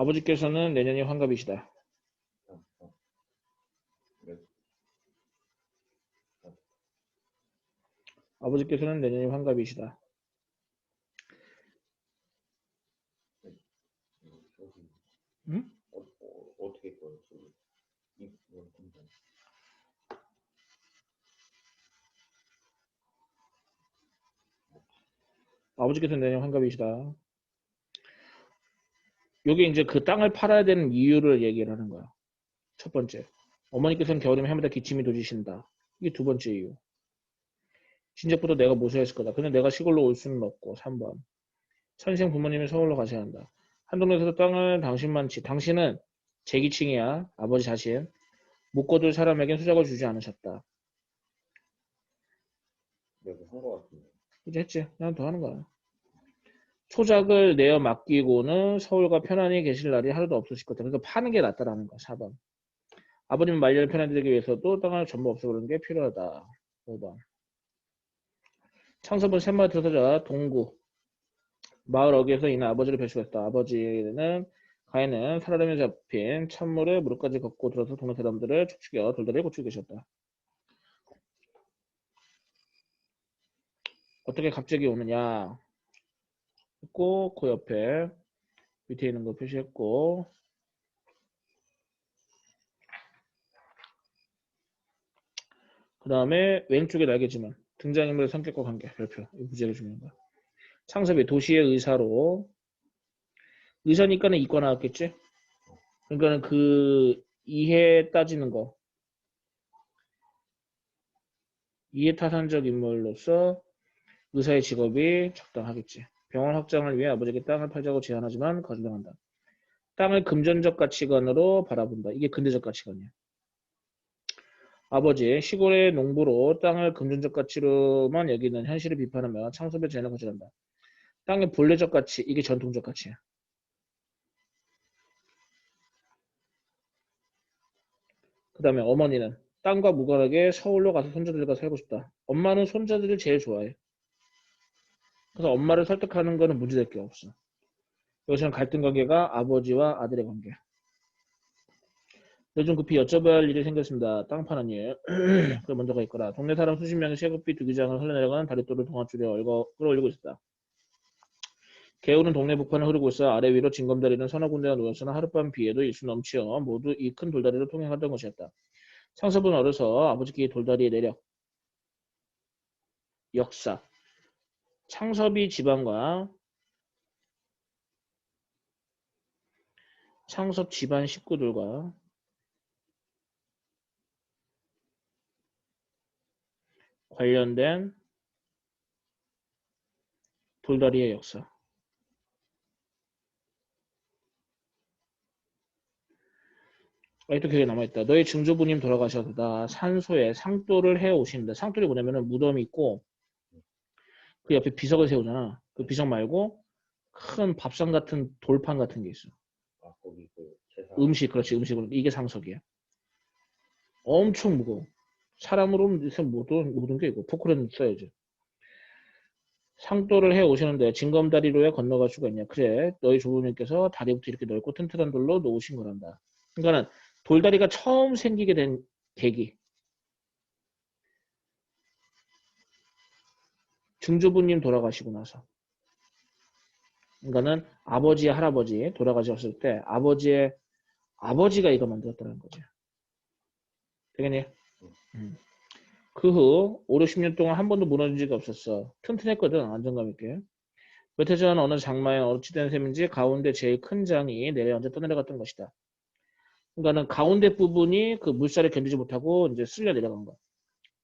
아버지께서는 내년이 환갑이시다. 아버지께서는 내년이 환갑이시다. 응? 어떻게 꺼요? 아버지께서는 내년 환갑이시다. 여기 이제 그 땅을 팔아야 되는 이유를 얘기를 하는 거야. 첫 번째. 어머니께서는 겨울이면 해마다 기침이 도지신다. 이게 두 번째 이유. 진작부터 내가 모셔야 했을 거다. 근데 내가 시골로 올 수는 없고. 3번. 선생 부모님이 서울로 가셔야 한다. 한동네에서 땅을 당신은 제기층이야. 아버지 자신. 묻고둘 사람에겐 수작을 주지 않으셨다. 내가 한거 같은데. 이제 했지. 난 더 하는 거야. 초작을 내어 맡기고는 서울과 편안히 계실 날이 하루도 없으실 거다. 그러니까 파는 게 낫다라는 거야. 4번. 아버님 말년을 편안히 되기 위해서도 땅을 전부 없애버리는 게 필요하다. 5번. 창섭은 샘마을 들어서자 동구 마을 어귀에서 이는 아버지를 뵐수있다. 아버지는 가인은 살아남에 잡힌 찬물에 무릎까지 걷고 들어서 동네 사람들을 축축여 돌다리에 고치고 계셨다. 어떻게 갑자기 오느냐. 했고 그 옆에 밑에 있는 거 표시했고 그 다음에 왼쪽에 날개지만 등장인물의 성격과 관계 별표. 이 부제가 중요한 거야. 창섭이 도시의 의사로 의사니까는 이과 나왔겠지? 그러니까는 그 이해 따지는 거 이해타산적 인물로서 의사의 직업이 적당하겠지. 병원 확장을 위해 아버지에게 땅을 팔자고 제안하지만 거절당한다. 땅을 금전적 가치관으로 바라본다. 이게 근대적 가치관이야. 아버지 시골의 농부로 땅을 금전적 가치로만 여기는 현실을 비판하며 창섭의 제안을 거절한다. 땅의 본래적 가치, 이게 전통적 가치야. 그 다음에 어머니는 땅과 무관하게 서울로 가서 손자들과 살고 싶다. 엄마는 손자들을 제일 좋아해. 그래서 엄마를 설득하는 거는 문제될 게 없어. 여기서는 갈등 관계가 아버지와 아들의 관계. 요즘 급히 여쭤봐야 할 일이 생겼습니다. 땅 파는 일. 그 먼저가 있거라. 동네 사람 수십 명이 시급히 두기장을 흘러내려가는 다리돌을 동아줄에 끌어올리고 있었다. 개울은 동네 북판을 흐르고 있어 아래 위로 징검다리는 서너 군데가 놓였으나 하룻밤 비에도 일수 넘치어 모두 이 큰 돌다리로 통행하던 것이었다. 창섭은 어려서 아버지께 돌다리의 내력, 역사, 창섭이 집안과 창섭 집안 식구들과 관련된 돌다리의 역사. 아직도 기억에 남아있다. 너희 증조부님 돌아가셔서 산소에 상도를 해오신다. 상도이 뭐냐면은 무덤이 있고 그 옆에 비석을 세우잖아. 그 비석 말고 큰 밥상 같은 돌판 같은 게 있어. 아, 거기 그 제사. 음식, 그렇지. 음식으로. 이게 상석이야. 엄청 무거워. 사람으로 모든 게 있고 포크레인 써야지. 상도를 해 오시는데 징검다리로야 건너갈 수가 있냐. 그래. 너희 조부님께서 다리부터 이렇게 넓고 튼튼한 돌로 놓으신 거란다. 그러니까는 돌다리가 처음 생기게 된 계기. 증조부님 돌아가시고 나서. 그러니까는 아버지, 할아버지 돌아가셨을 때 아버지가 이거 만들었다는 거죠. 되겠니? 그 후 5, 60년 동안 한 번도 무너진 적이 없었어. 튼튼했거든. 안정감 있게. 몇 해 전 어느 장마에 어찌된 셈인지 가운데 제일 큰 장이 내려앉아 떠내려갔던 것이다. 그러니까는 가운데 부분이 그 물살을 견디지 못하고 이제 쓸려 내려간 거야.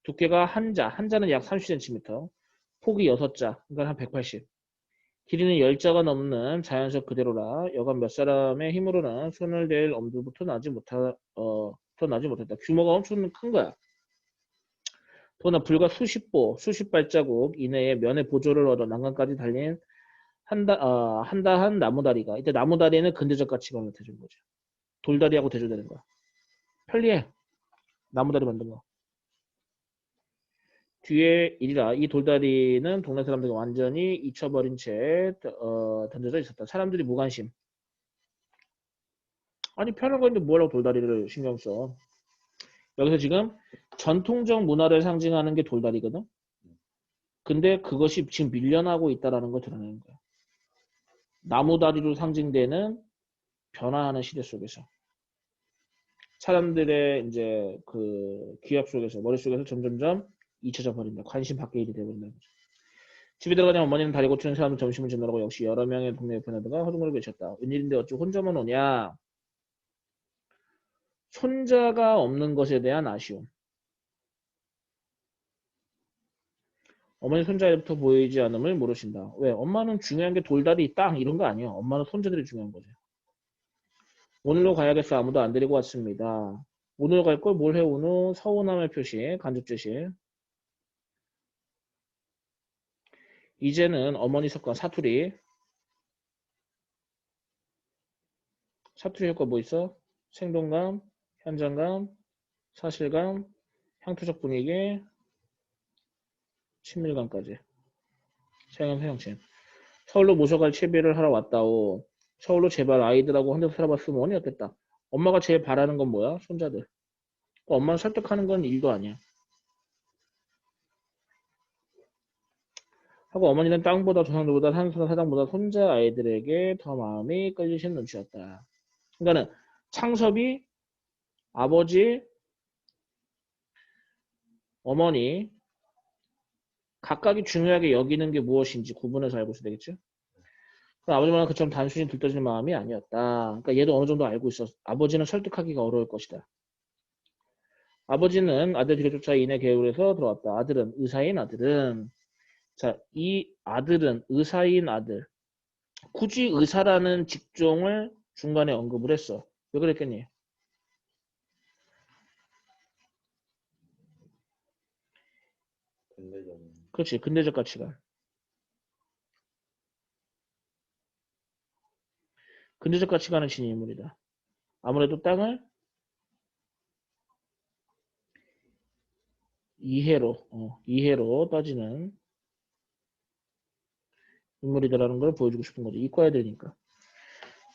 두께가 한자는 약 30cm, 폭이 6자, 그러니까 한 180. 길이는 10자가 넘는 자연석 그대로라 여간 몇 사람의 힘으로는 손을 댈 엄두부터 더 나지 못했다. 규모가 엄청 큰 거야. 더구나 불과 수십 발자국 이내에 면의 보조를 얻어 난간까지 달린 한다한 나무다리가 이때 나무다리는 근대적 가치관을 대주는 거죠. 돌다리하고 대조되는 거야. 편리해. 나무다리 만든 거. 뒤에 일이라 이 돌다리는 동네 사람들이 완전히 잊혀버린 채 던져져 있었다. 사람들이 무관심. 아니 편한 거 있는데 뭐라고 돌다리를 신경 써. 여기서 지금 전통적 문화를 상징하는 게 돌다리거든. 근데 그것이 지금 밀려나고 있다라는 걸 드러내는 거야. 나무다리로 상징되는 변화하는 시대 속에서 사람들의 이제 그 기억 속에서 머릿속에서 점점점 잊혀져 버린다. 관심 밖의 일이 되어버린다. 집에 들어가자 어머니는 다리 고치는 사람은 점심을 주느라고 역시 여러 명의 동네 편하다가 허둥거리고 계셨다. 웬일인데 어찌 혼자만 오냐. 손자가 없는 것에 대한 아쉬움. 어머니 손자부터 보이지 않음을 모르신다. 왜? 엄마는 중요한 게 돌다리, 땅 이런 거 아니야. 엄마는 손자들이 중요한 거지. 오늘로 가야겠어. 아무도 안 데리고 왔습니다. 오늘 갈 걸 뭘 해? 오늘 서운함의 표시, 간접 제시. 이제는 어머니 습관 사투리. 사투리 효과 뭐 있어? 생동감, 현장감, 사실감, 향토적 분위기, 친밀감까지. 사용한 사용친. 서울로 모셔갈 채비를 하러 왔다오. 서울로 제발 아이들하고 혼자 살아봤으면 원이 어땠다. 엄마가 제일 바라는 건 뭐야? 손자들. 엄마를 설득하는 건 일도 아니야. 하고 어머니는 땅보다 조상들보다 산소나 사장보다 손자 아이들에게 더 마음이 끌리신 눈치였다. 그러니까는 창섭이 아버지, 어머니 각각이 중요하게 여기는 게 무엇인지 구분해서 알고 있어야 되겠죠. 아버지만은 그처럼 단순히 들떠지는 마음이 아니었다. 그러니까 얘도 어느 정도 알고 있었어. 아버지는 설득하기가 어려울 것이다. 아버지는 아들 뒤를 쫓아 이내 개울에서 들어왔다. 아들은 의사인 아들은 자, 이 아들은 의사인 아들. 굳이 의사라는 직종을 중간에 언급을 했어. 왜 그랬겠니? 근대적. 그렇지. 근대적 가치관. 근대적 가치관을 지닌 인물이다. 아무래도 땅을 이해로 따지는 인물이다라는 걸 보여주고 싶은 거지. 이과야 되니까.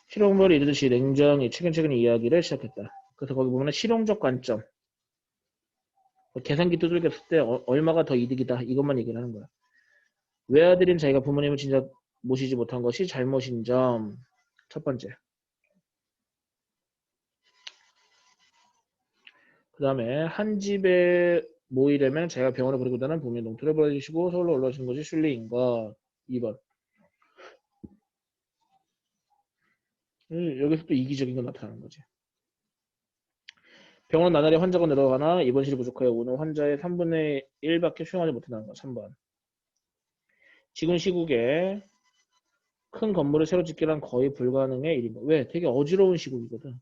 실용벌이 이르듯이 냉정히 최근최근 이야기를 시작했다. 그래서 거기 보면 실용적 관점. 계산기 두들겼을 때 얼마가 더 이득이다. 이것만 얘기를 하는 거야. 외아들인 자기가 부모님을 진짜 모시지 못한 것이 잘못인 점. 첫 번째. 그 다음에 한 집에 모이려면 자기가 병원을 버리고다는 부모님 농토를 버리시고 서울로 올라오시는 것이 순리인 것. 2번. 여기서 또 이기적인 거 나타나는 거지. 병원 나날이 환자가 늘어가나 입원실이 부족하여 오늘 환자의 3분의 1밖에 수용하지 못한다는 거. 3번. 지금 시국에 큰 건물을 새로 짓기란 거의 불가능의 일인 거. 왜? 되게 어지러운 시국이거든.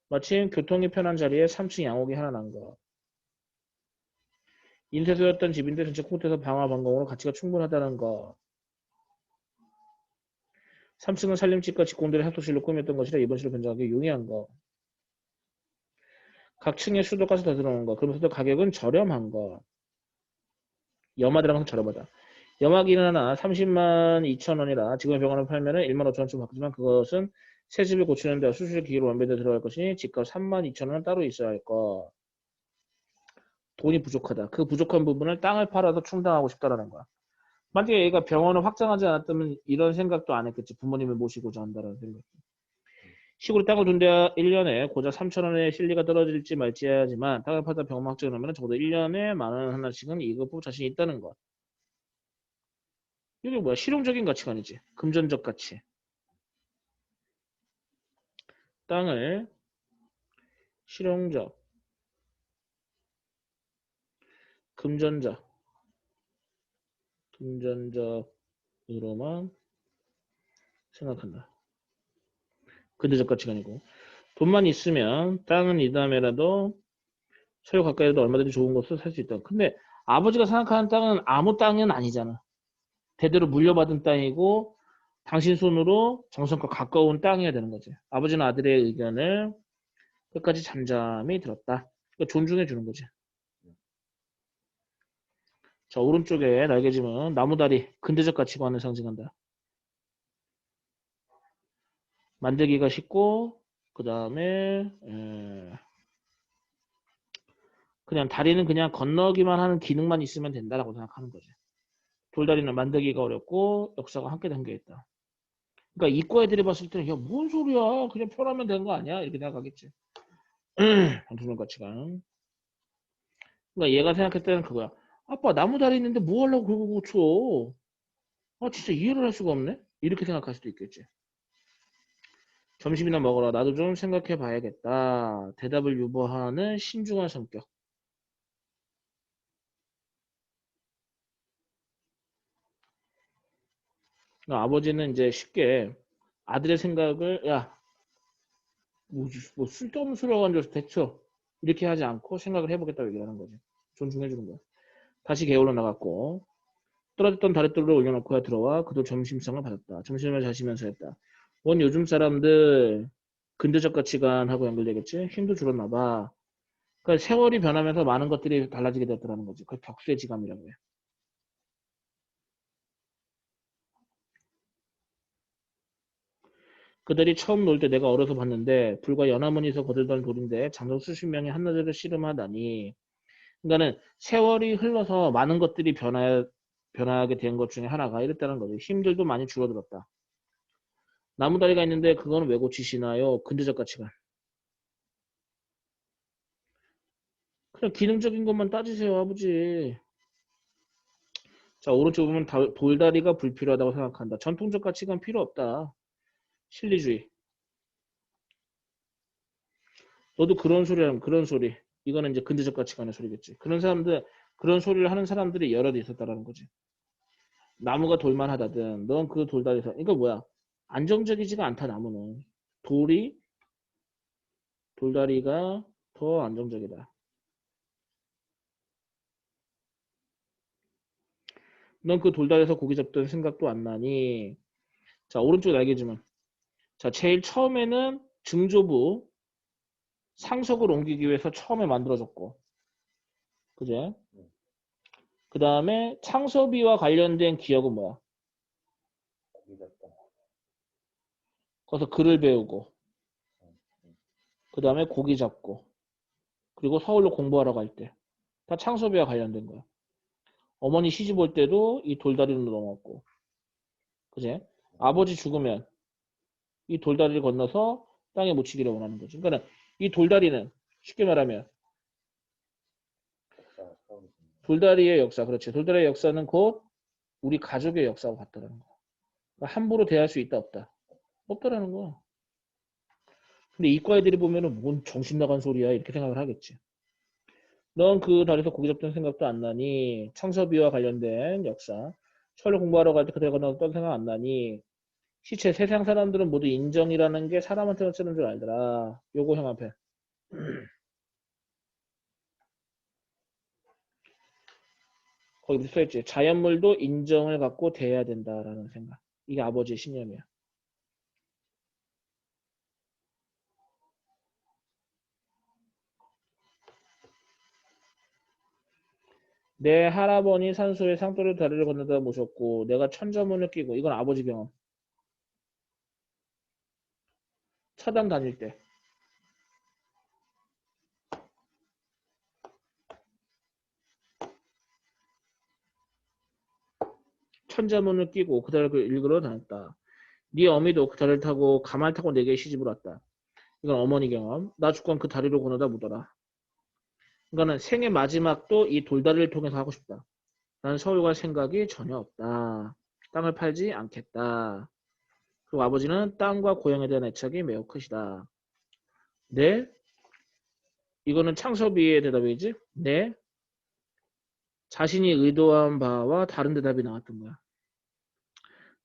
마침 교통이 편한 자리에 3층 양옥이 하나 난 거. 인쇄소였던 집인데 전체 코트에서 방화 방공으로 가치가 충분하다는 거. 3층은 살림집과 직공들의 합숙실로 꾸몄던 것이라 입원실로 변경하기 용이한 거. 각 층에 수도가스 더 들어오는 거. 그러면서도 가격은 저렴한 거. 염화들랑 저렴하다. 염화기는 하나 30만 2천 원이라 지금 병원을 팔면 1만 5천 원쯤 받지만 그것은 새 집을 고치는 데 수술 기계로 완벽에 들어갈 것이니 집값 3만 2천 원은 따로 있어야 할 거. 돈이 부족하다. 그 부족한 부분을 땅을 팔아서 충당하고 싶다라는 거야. 만약에 얘가 병원을 확장하지 않았다면 이런 생각도 안 했겠지. 부모님을 모시고자 한다는 생각. 시골에 땅을 둔 데 1년에 고작 3천 원의 실리가 떨어질지 말지 해야지만 땅을 팔다 병원 확장을 하면 적어도 1년에 만 원 하나씩은 이익을 볼 자신이 있다는 것. 이게 뭐야? 실용적인 가치관이지. 금전적 가치. 땅을 실용적, 금전적으로만 생각한다. 근대적 가치관이고. 돈만 있으면 땅은 이 다음에라도 서로 가까이라도 얼마든지 좋은 곳을 살 수 있다. 근데 아버지가 생각하는 땅은 아무 땅은 아니잖아. 대대로 물려받은 땅이고 당신 손으로 정성껏 가까운 땅이어야 되는 거지. 아버지는 아들의 의견을 끝까지 잠잠히 들었다. 그러니까 존중해 주는 거지. 자, 오른쪽에 날개짓은 나무다리, 근대적 가치관을 상징한다. 만들기가 쉽고 그 다음에 그냥 다리는 그냥 건너기만 하는 기능만 있으면 된다라고 생각하는 거지. 돌다리는 만들기가 어렵고 역사가 함께 담겨있다. 그러니까 이과 애들이 봤을 때는 야 뭔 소리야 그냥 표현하면 되는 거 아니야 이렇게 생각하겠지. 방송론 가치관. 그러니까 얘가 생각할 때는 그거야. 아빠 나무 다리 있는데 뭐 하려고 그거 고쳐. 아 진짜 이해를 할 수가 없네. 이렇게 생각할 수도 있겠지. 점심이나 먹으라. 나도 좀 생각해 봐야겠다. 대답을 유보하는 신중한 성격. 그러니까 아버지는 이제 쉽게 아들의 생각을 야 뭐 쓸데없는 소리가 앉아서 대처 이렇게 하지 않고 생각을 해보겠다고 얘기를 하는 거지. 존중해주는 거야. 다시 게을러 나갔고 떨어졌던 다랫돌을 올려놓고야 들어와 그도 점심상을 받았다. 점심을 자시면서 했다. 원 요즘 사람들 근대적 가치관하고 연결되겠지? 힘도 줄었나 봐. 그러니까 세월이 변하면서 많은 것들이 달라지게 됐더라는 거지. 그걸 격세지감이라고 해. 그들이 처음 놀 때 내가 어려서 봤는데 불과 연화문에서 거들던 돌인데 장성 수십 명이 한나절을 씨름하다니. 그러니까는 세월이 흘러서 많은 것들이 변하게 된 것 중에 하나가 이랬다는 거죠. 힘들도 많이 줄어들었다. 나무다리가 있는데 그거는 왜 고치시나요? 근대적 가치관. 그냥 기능적인 것만 따지세요, 아버지. 자, 오른쪽 보면 돌다리가 불필요하다고 생각한다. 전통적 가치관 필요 없다. 실리주의. 너도 그런 소리 하면 그런 소리. 이거는 이제 근대적 가치관의 소리겠지. 그런 사람들, 그런 소리를 하는 사람들이 여럿 있었다라는 거지. 나무가 돌만하다든, 넌 그 돌다리에서, 이거 뭐야? 안정적이지가 않다, 나무는. 돌이, 돌다리가 더 안정적이다. 넌 그 돌다리에서 고기 잡던 생각도 안 나니. 자, 오른쪽 날개지문. 자, 제일 처음에는 증조부 상속을 옮기기 위해서 처음에 만들어졌고, 그제? 그 다음에 창섭이와 관련된 기억은 뭐야? 고기 잡다. 거기서 글을 배우고, 그 다음에 고기 잡고, 그리고 서울로 공부하러 갈 때. 다 창섭이와 관련된 거야. 어머니 시집 올 때도 이 돌다리로 넘어갔고, 그제? 아버지 죽으면 이 돌다리를 건너서 땅에 묻히기를 원하는 거지. 그러니까 이 돌다리는 쉽게 말하면 역사 처음 듣는 돌다리의 역사, 그렇지. 돌다리의 역사는 곧 우리 가족의 역사와 같다라는 거. 그러니까 함부로 대할 수 있다 없다. 없다라는 거. 근데 이과 애들이 보면은 뭔 정신 나간 소리야 이렇게 생각을 하겠지. 넌 그 다리에서 고기 잡던 생각도 안 나니 창섭이와 관련된 역사. 철로 공부하러 갈 때 그대가 건너던 생각 안 나니 시체 세상 사람들은 모두 인정이라는 게 사람한테만 쓰는 줄 알더라. 요거 형 앞에. 거기 밑에 써있지. 자연물도 인정을 갖고 대해야 된다라는 생각. 이게 아버지의 신념이야. 내 할아버니 산소에 상도를 다리를 건너다 모셨고 내가 천자문을 끼고 이건 아버지 경험. 차당 다닐 때 천자문을 끼고 그 다리를 읽으러 다녔다. 네 어미도 그 다리를 타고 가말 타고 내게 시집을 왔다. 이건 어머니 경험. 나 죽건 그 다리로 건너다 묻어라. 그러니까는 생애 마지막도 이 돌다리를 통해서 하고 싶다. 나는 서울 갈 생각이 전혀 없다. 땅을 팔지 않겠다. 그리고 아버지는 땅과 고향에 대한 애착이 매우 크시다. 네? 이거는 창섭이의 대답이지? 네? 자신이 의도한 바와 다른 대답이 나왔던 거야.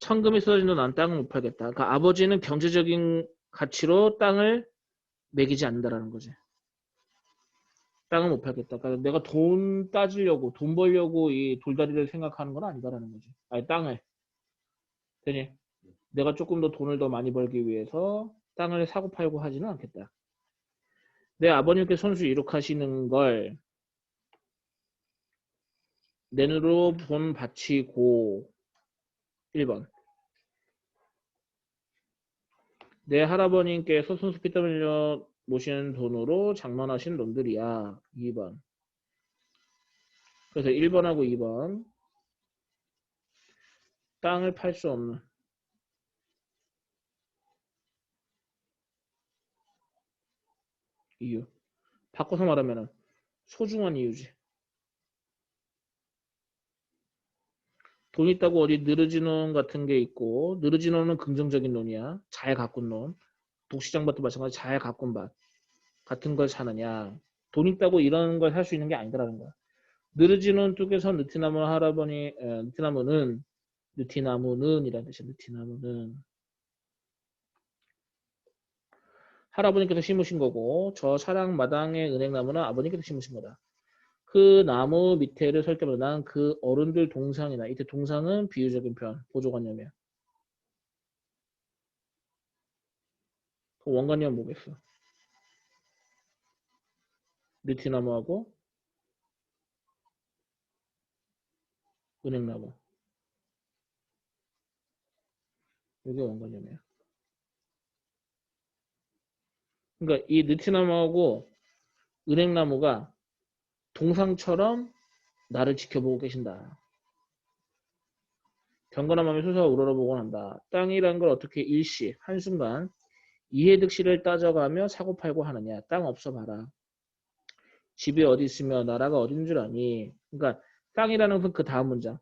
천금이 쏟아진도 난 땅을 못 팔겠다. 그러니까 아버지는 경제적인 가치로 땅을 매기지 않는다라는 거지. 땅을 못 팔겠다. 그러니까 내가 돈 따지려고, 돈 벌려고 이 돌다리를 생각하는 건 아니다라는 거지. 아니, 땅을. 되니? 내가 조금 더 돈을 더 많이 벌기 위해서 땅을 사고 팔고 하지는 않겠다. 내 아버님께 손수 이룩하시는 걸 내 눈으로 본 바치고 1번. 내 할아버님께서 손수 피땀 흘려 모신 돈으로 장만하신 놈들이야. 2번. 그래서 1번하고 2번. 땅을 팔 수 없는. 이유. 바꿔서 말하면 소중한 이유지. 돈 있다고 어디 느르지 놈 같은 게 있고, 느르지 놈은 긍정적인 놈이야. 잘 가꾼 놈. 독시장밭도 마찬가지 잘 가꾼 밭 같은 걸 사느냐. 돈 있다고 이런 걸 살 수 있는 게 아니다라는 거야. 느르지 놈 쪽에서 느티나무 할아버니, 느티나무는 이란 뜻이야. 느티나무는 할아버님께서 심으신 거고, 저 사랑 마당의 은행나무는 아버님께서 심으신 거다. 그 나무 밑에를 설 때마다 난 그 어른들 동상이나, 이때 동상은 비유적인 표현, 보조관념이야. 그 원관념은 뭐겠어? 느티나무하고 은행나무. 이게 원관념이야. 그러니까 이 느티나무하고 은행나무가 동상처럼 나를 지켜보고 계신다. 경건한 마음이 솟아 우러러보곤 한다. 땅이란 걸 어떻게 일시, 한순간 이해득실을 따져가며 사고팔고 하느냐. 땅 없어 봐라. 집이 어디 있으며 나라가 어딘 줄 아니. 그러니까 땅이라는 그 다음 문장.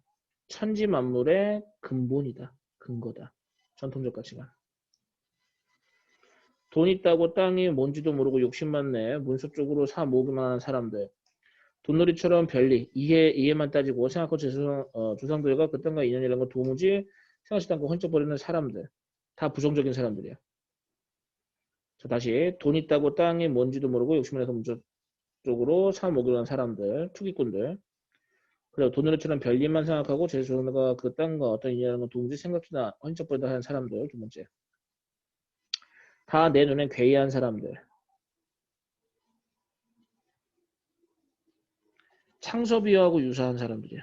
천지 만물의 근본이다. 근거다. 전통적 가치관. 돈 있다고 땅이 뭔지도 모르고 욕심만 내 문서 쪽으로 사 모으기만 하는 사람들. 돈놀이처럼 별리, 이해만 따지고 생각하고 조상들과 그 땅과 인연이라는 거 도무지 생각지도 않고 훌쩍거리는 사람들. 다 부정적인 사람들이야. 자, 다시 돈 있다고 땅이 뭔지도 모르고 욕심만 해서 문서 쪽으로 사 모으기로 하는 사람들, 투기꾼들. 그리고 돈놀이처럼 별리만 생각하고 제 조상들과 그 땅과 어떤 인연이라는 거 도무지 생각지도 훌쩍거리다 하는 사람들. 두 번째. 다 내 눈엔 괴이한 사람들. 창섭이하고 유사한 사람들이야.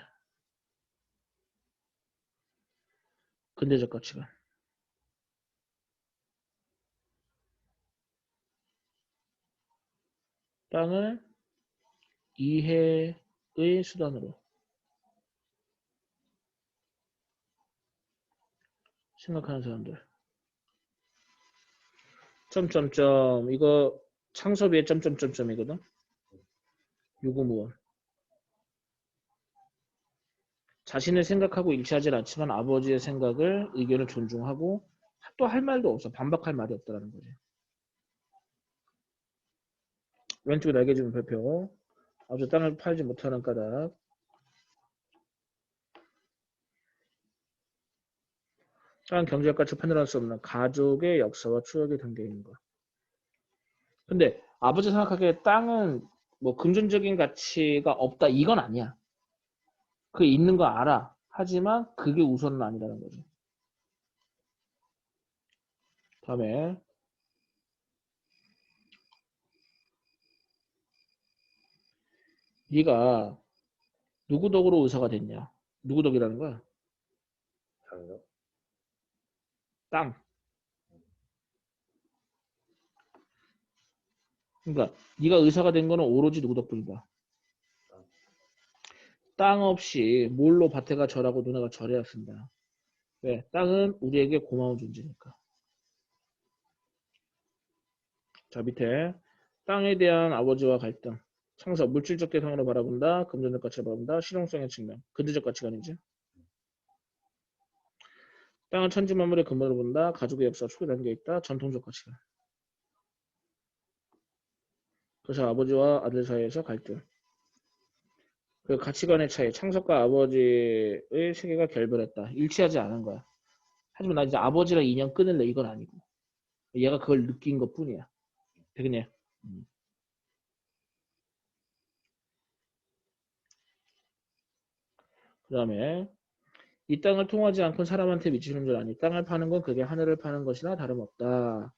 근대적 가치관. 땅을 이해의 수단으로 생각하는 사람들. 점점점 이거 창섭이의 점점점점이거든. 유구무원. 자신을 생각하고 일치하지 않지만 아버지의 생각을 의견을 존중하고 또 할 말도 없어. 반박할 말이 없다라는 거지. 왼쪽에 날개짓는 별표. 아버지 땅을 팔지 못하는 까닭. 땅은 경제적 가치로 판단할 수 없는 가족의 역사와 추억이 담겨 있는 거. 근데 아버지 생각하기에 땅은 뭐 금전적인 가치가 없다 이건 아니야. 그게 있는 거 알아. 하지만 그게 우선은 아니라는 거지. 다음에 네가 누구 덕으로 의사가 됐냐? 누구 덕이라는 거야? 당요? 땅. 그러니까 네가 의사가 된 거는 오로지 누구 덕분이다. 땅 없이 뭘로 밭에가 절하고 누나가 절해야 쓴다. 왜? 땅은 우리에게 고마운 존재니까. 자, 밑에 땅에 대한 아버지와 갈등. 창섭, 물질적 대상으로 바라본다. 금전적 가치를 바라본다. 실용성의 측면. 근대적 가치관이지. 땅은 천지만물의 근본으로 본다. 가족의 역사가 축에 담겨있다. 전통적 가치관. 그래서 아버지와 아들 사이에서 갈등. 그 가치관의 차이. 창섭과 아버지의 세계가 결별했다. 일치하지 않은 거야. 하지만 나 이제 아버지랑 인연 끊을래. 이건 아니고. 얘가 그걸 느낀 것 뿐이야. 되겠네. 그 다음에 이 땅을 통하지 않고 사람한테 미치는 줄 아니. 땅을 파는 건 그게 하늘을 파는 것이나 다름없다.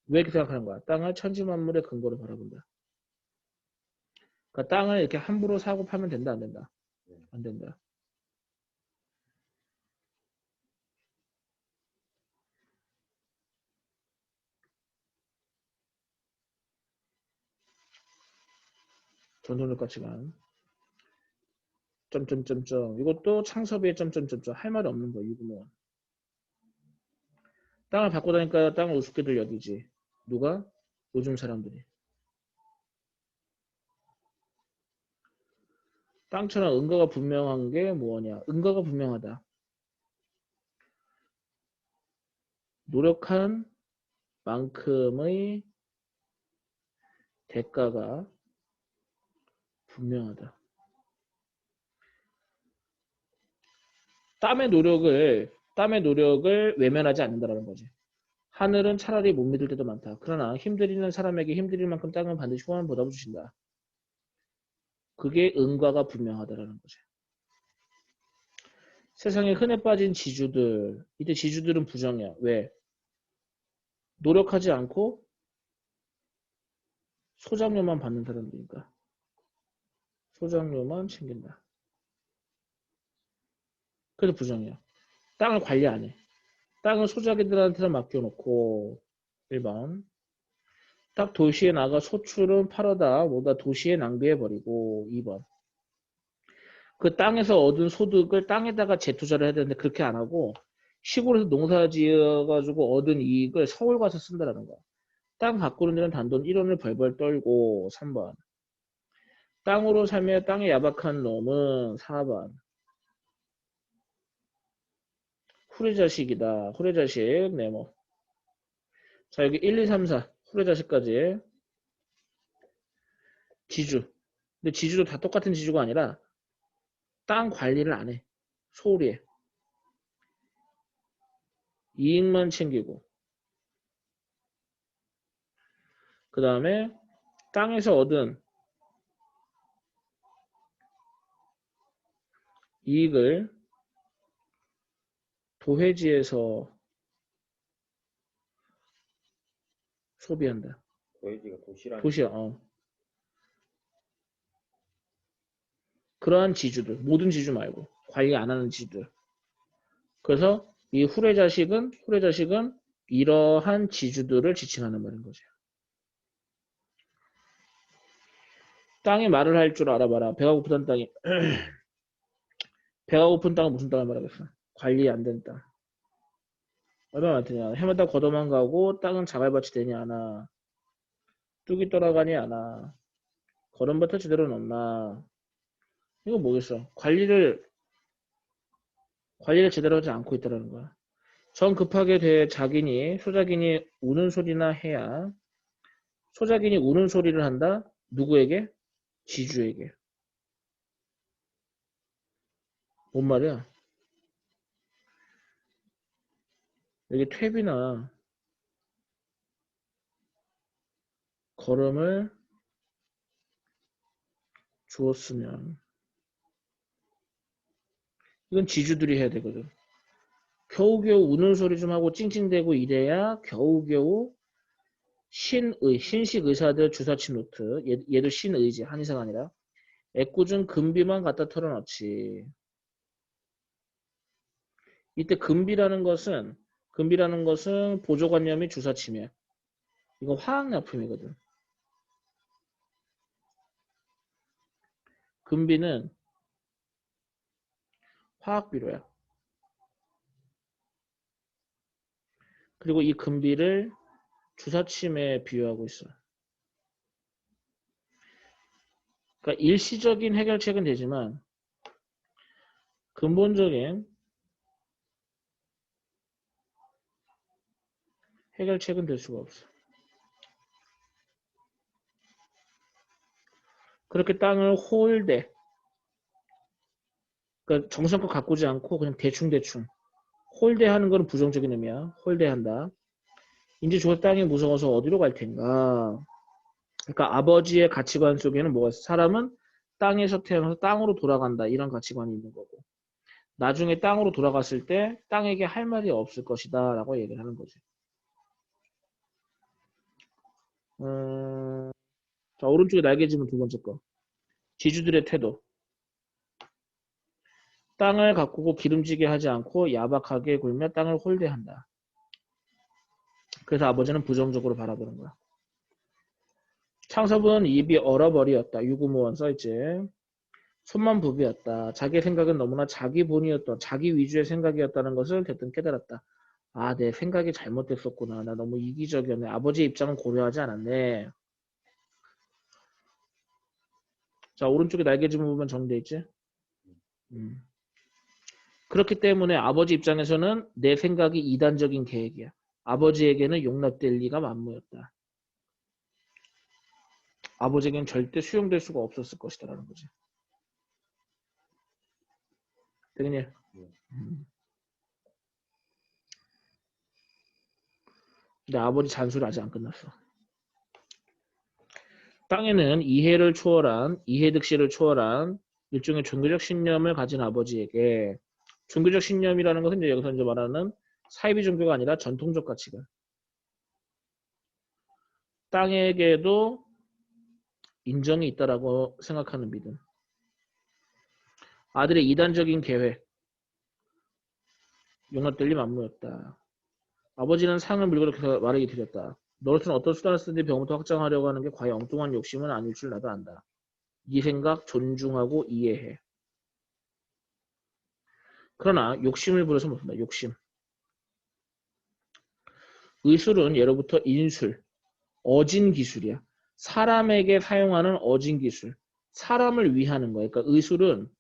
왜 이렇게 생각하는 거야? 땅을 천지만물의 근거로 바라본다. 그러니까 땅을 이렇게 함부로 사고 팔면 된다, 안 된다? 안 된다. 전통적 가치관. 점점점점. 이것도 창섭의 점점점점. 할 말이 없는 거야. 이거는. 땅을 바꿔 다니까 땅을 우습게들 여기지. 누가? 요즘 사람들이. 땅처럼 은거가 분명한 게 뭐냐? 은거가 분명하다. 노력한 만큼의 대가가 분명하다. 땀의 노력을 외면하지 않는다라는 거지. 하늘은 차라리 못 믿을 때도 많다. 그러나 힘들이는 사람에게 힘들일 만큼 땅은 반드시 후한 보답을 주신다. 그게 은과가 분명하다라는 거지. 세상에 흔해 빠진 지주들, 이때 지주들은 부정이야. 왜? 노력하지 않고 소장료만 받는 사람들이니까. 소장료만 챙긴다. 그래서 부정이야. 땅을 관리 안 해. 땅을 소작이들한테 맡겨놓고 1번 딱 도시에 나가 소출은 팔아다 뭐다 도시에 낭비해버리고 2번 그 땅에서 얻은 소득을 땅에다가 재투자를 해야 되는데 그렇게 안 하고 시골에서 농사 지어가지고 얻은 이익을 서울 가서 쓴다라는 거야. 땅 바꾸는 데는 단돈 1원을 벌벌 떨고 3번 땅으로 살며 땅에 야박한 놈은 4번 후레자식이다. 후레자식 네모. 자 여기 1, 2, 3, 4 후레자식까지 지주. 근데 지주도 다 똑같은 지주가 아니라 땅 관리를 안 해. 소홀히 해. 이익만 챙기고 그 다음에 땅에서 얻은 이익을 도회지에서 소비한다. 도해지가 도시라는 도시야. 그러한 지주들, 모든 지주 말고 관리 안 하는 지주들. 그래서 이 후레자식은 이러한 지주들을 지칭하는 말인 거죠. 땅이 말을 할 줄 알아봐라. 배가 고프던 땅이 배가 고픈 땅은 무슨 땅을 말하겠어? 관리 안 된 땅. 얼마나 많더냐. 해마다 걷어만 가고 땅은 자갈밭이 되니 않아. 뚝이 떠나가니 않아. 걸음부터 제대로 넣나. 이거 뭐겠어? 관리를 제대로 하지 않고 있다는 거야. 정 급하게 돼 소작인이 우는 소리나 해야 소작인이 우는 소리를 한다. 누구에게? 지주에게. 뭔 말이야? 여기 퇴비나 걸음을 주었으면 이건 지주들이 해야 되거든. 겨우겨우 우는 소리 좀 하고 찡찡대고 이래야 겨우겨우 신식 의사들 주사치 노트 얘도 신의지 한의사가 아니라 애꿎은 금비만 갖다 털어넣지. 이때 금비라는 것은 보조관념이 주사치며 이거 화학약품이거든. 금비는 화학비료야. 그리고 이 금비를 주사침에 비유하고 있어. 그러니까 일시적인 해결책은 되지만 근본적인 해결책은 될 수가 없어. 그렇게 땅을 그러니까 정성껏 가꾸지 않고 그냥 대충 홀대하는 건 부정적인 의미야. 홀대한다. 이제 저 땅이 무서워서 어디로 갈 텐가. 그러니까 아버지의 가치관 속에는 뭐가 있어? 사람은 땅에서 태어나서 땅으로 돌아간다. 이런 가치관이 있는 거고. 나중에 땅으로 돌아갔을 때 땅에게 할 말이 없을 것이다. 라고 얘기를 하는 거지. 자, 오른쪽에 날개지면 두 번째 거. 지주들의 태도. 땅을 가꾸고 기름지게 하지 않고 야박하게 굴며 땅을 홀대한다. 그래서 아버지는 부정적으로 바라보는 거야. 창섭은 입이 얼어버리었다. 유구무원 써있지. 손만 부비었다. 자기의 생각은 너무나 자기 본이었던 자기 위주의 생각이었다는 것을 곁든 깨달았다. 아, 내 생각이 잘못됐었구나. 나 너무 이기적이었네. 아버지의 입장은 고려하지 않았네. 자, 오른쪽에 날개짓 부분 정리돼 있지? 그렇기 때문에 아버지 입장에서는 내 생각이 이단적인 계획이야. 아버지에게는 용납될 리가 만무였다. 아버지에게는 절대 수용될 수가 없었을 것이다라는 거지. 되겠니? 근데 아버지 잔소리 아직 안 끝났어. 땅에는 이해득실을 초월한 일종의 종교적 신념을 가진 아버지에게 종교적 신념이라는 것은 이제 여기서 이제 말하는 사이비 종교가 아니라 전통적 가치가 땅에게도 인정이 있다라고 생각하는 믿음. 아들의 이단적인 계획 용납될 리 만무였다. 아버지는 상을 물고 이렇게 말하게 드렸다. 너로서는 어떤 수단을 쓰든지 병부터 확장하려고 하는 게 과연 엉뚱한 욕심은 아닐 줄 나도 안다. 네 생각 존중하고 이해해. 그러나 욕심을 부려서 못한다. 욕심. 의술은 예로부터 인술, 어진 기술이야. 사람에게 사용하는 어진 기술. 사람을 위하는 거야. 그러니까 의술은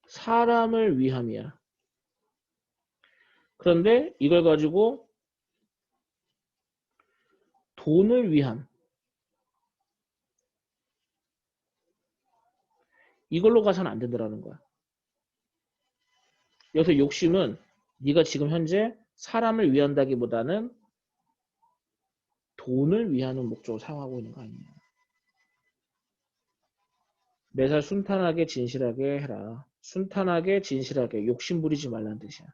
사람을 위함이야. 그런데 이걸 가지고 돈을 위함. 이걸로 가서는 안 된다는 거야. 여기서 욕심은 네가 지금 현재 사람을 위한다기보다는 돈을 위하는 목적으로 사용하고 있는 거 아니냐. 매사 순탄하게 진실하게 해라. 순탄하게 진실하게 욕심 부리지 말라는 뜻이야.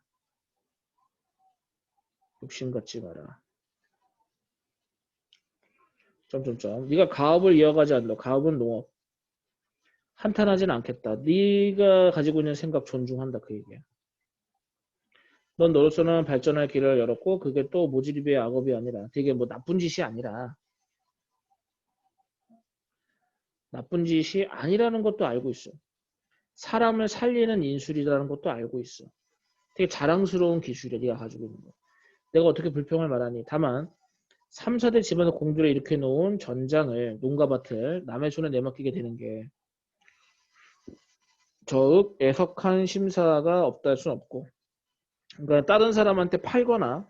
욕심 갖지 마라. 점점점. 네가 가업을 이어가지 않는다. 가업은 농업. 한탄하진 않겠다. 네가 가지고 있는 생각 존중한다. 그 얘기야. 넌 너로서는 발전할 길을 열었고 그게 또 모질입의 악업이 아니라 되게 뭐 나쁜 짓이 아니라 나쁜 짓이 아니라는 것도 알고 있어. 사람을 살리는 인술이라는 것도 알고 있어. 되게 자랑스러운 기술이야. 네가 가지고 있는 거. 내가 어떻게 불평을 말하니. 다만 3, 4대 집안에서 공들여 이렇게 놓은 전장을 농가밭을 남의 손에 내맡기게 되는 게 저윽 애석한 심사가 없다 할 수는 없고 그러니까 다른 사람한테 팔거나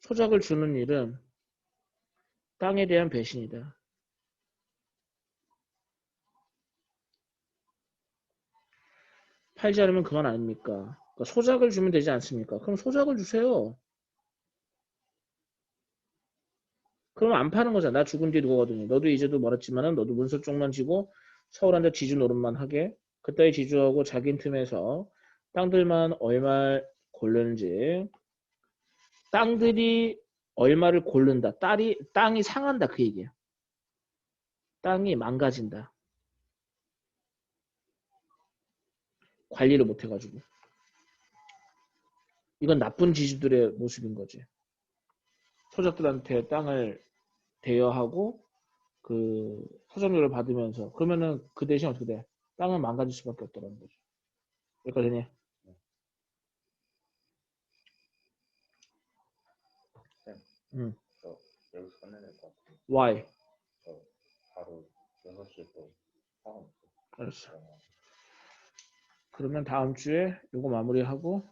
소작을 주는 일은 땅에 대한 배신이다. 팔지 않으면 그만 아닙니까? 그러니까 소작을 주면 되지 않습니까? 그럼 소작을 주세요. 그러면 안 파는 거잖아. 나 죽은 뒤에 누가 거든요. 너도 이제도 멀었지만은 너도 문서 쪽만 지고 서울 한테 지주 노릇만 하게. 그따위 지주하고 자긴 틈에서 땅들만 얼마 고르는지 땅들이 얼마를 고른다. 땅이 상한다 그 얘기야. 땅이 망가진다. 관리를 못 해가지고. 이건 나쁜 지주들의 모습인 거지. 소작들한테 땅을 대여하고 그 소작료를 받으면서 그러면은 그 대신 어떻게 돼? 땅은 망가질 수밖에 없다는 거죠. 여기까지 되니? 응. 저 여기서 끝내야 될 것 같아요. Why? 저 바로 6시에 또 사람 있어요. 알았어. 그러면 다음 주에 요거 마무리하고